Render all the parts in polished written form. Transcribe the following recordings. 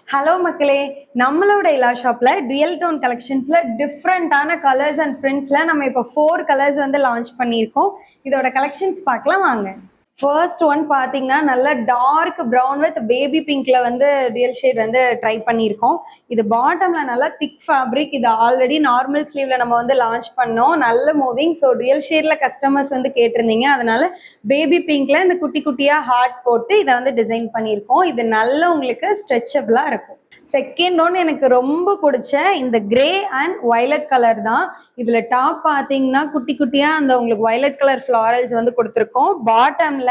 Hello மக்களே, நம்மளோட எல்லா ஷாப்ல டுயல் டோன் கலெக்ஷன்ஸ்ல டிஃப்ரெண்டான கலர்ஸ் அண்ட் பிரிண்ட்ஸ்ல நம்ம இப்போ 4 கலர்ஸ் வந்து லான்ச் பண்ணியிருக்கோம். இதோட கலெக்ஷன்ஸ் பார்க்கலாம் வாங்க. ஃபர்ஸ்ட் ஒன் பார்த்தீங்கன்னா நல்ல டார்க் ப்ரௌன் வித் பேபி பிங்க்ல வந்து டுயல் ஷேட் வந்து ட்ரை பண்ணியிருக்கோம். இது பாட்டம்ல நல்லா திக் ஃபேப்ரிக். இது ஆல்ரெடி நார்மல் ஸ்லீவ்ல நம்ம வந்து லான்ச் பண்ணோம். நல்ல மூவிங். ஸோ டுயல் ஷேட்ல கஸ்டமர்ஸ் வந்து கேட்டிருந்தீங்க. அதனால பேபி பிங்க்ல இந்த குட்டி குட்டியா ஹார்ட் போட்டு இதை வந்து டிசைன் பண்ணியிருக்கோம். இது நல்ல உங்களுக்கு ஸ்ட்ரெச்சபிளா இருக்கும். செகண்ட் ஒன் எனக்கு ரொம்ப பிடிச்ச இந்த கிரே அண்ட் வயலட் கலர் தான். இதுல டாப் பாத்தீங்கன்னா குட்டி குட்டியா அந்த உங்களுக்கு வயலட் கலர் ஃபிளாரல்ஸ் வந்து கொடுத்துருக்கோம். பாட்டம்ல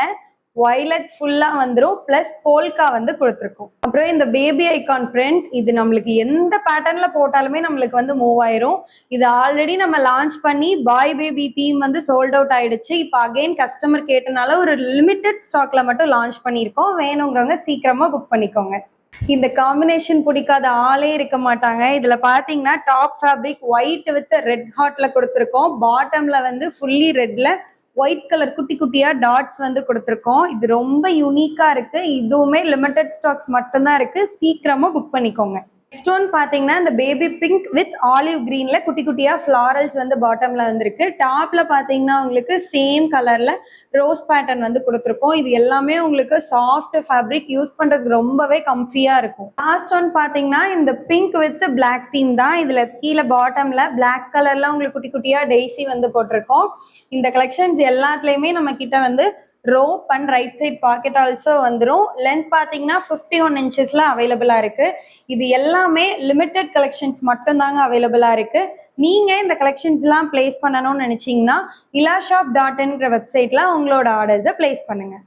வயலட் ஃபுல்லா வந்துடும், பிளஸ் போல்கா வந்து கொடுத்துருக்கோம். அப்புறம் இந்த பேபி ஐகான் பிரிண்ட், இது நம்மளுக்கு எந்த பேட்டர்ன்ல போட்டாலுமே நம்மளுக்கு வந்து மூவ் ஆயிரும். இது ஆல்ரெடி நம்ம லான்ச் பண்ணி பாய் பேபி தீம் வந்து சோல்ட் அவுட் ஆயிடுச்சு. இப்போ அகைன் கஸ்டமர் கேட்டனால ஒரு லிமிடெட் ஸ்டாக்ல மட்டும் லான்ச் பண்ணியிருக்கோம். வேணுங்கிறவங்க சீக்கிரமா புக் பண்ணிக்கோங்க. இந்த காம்பினேஷன் பிடிக்காத ஆளே இருக்க மாட்டாங்க. இதுல பாத்தீங்கன்னா top fabric white with red ஹார்ட்ல கொடுத்துருக்கோம். பாட்டம்ல வந்து ஃபுல்லி ரெட்ல ஒயிட் கலர் குட்டி குட்டியா டாட்ஸ் வந்து கொடுத்துருக்கோம். இது ரொம்ப யூனிக்கா இருக்கு. இதுவுமே லிமிடெட் ஸ்டாக்ஸ் மட்டும்தான் இருக்கு. சீக்கிரமா புக் பண்ணிக்கோங்க. நெக்ஸ்ட் ஒன் பாத்தீங்கன்னா இந்த பேபி பிங்க் வித் ஆலிவ் கிரீன்ல குட்டி குட்டியா ஃபிளாரல்ஸ் வந்து பாட்டம்ல வந்திருக்கு. டாப்ல பாத்தீங்கன்னா உங்களுக்கு சேம் கலர்ல ரோஸ் பேட்டர்ன் வந்து கொடுத்துருக்கோம். இது எல்லாமே உங்களுக்கு சாஃப்ட் ஃபேப்ரிக், யூஸ் பண்றதுக்கு ரொம்பவே கம்ஃபியா இருக்கும். லாஸ்ட் ஒன் பாத்தீங்கன்னா இந்த பிங்க் வித் பிளாக் தீம் தான். இதுல கீழே பாட்டம்ல பிளாக் கலர்ல உங்களுக்கு குட்டி குட்டியா டெய்ஸி வந்து போட்டிருக்கோம். இந்த கலெக்ஷன்ஸ் எல்லாத்துலயுமே நம்ம கிட்ட வந்து rope and right side pocket also வந்துடும். லென்த் பார்த்தீங்கன்னா 51 இன்ச்சஸ்ல அவைலபிளா இருக்கு. இது எல்லாமே லிமிடெட் கலெக்ஷன்ஸ் மட்டும்தாங்க அவைலபிளா இருக்கு. நீங்க இந்த கலெக்ஷன்ஸ்லாம் பிளேஸ் பண்ணணும்னு நினைச்சீங்கன்னா ilashop.in வெப்சைட்ல உங்களோட ஆர்டர்ஸை பிளேஸ் பண்ணுங்க.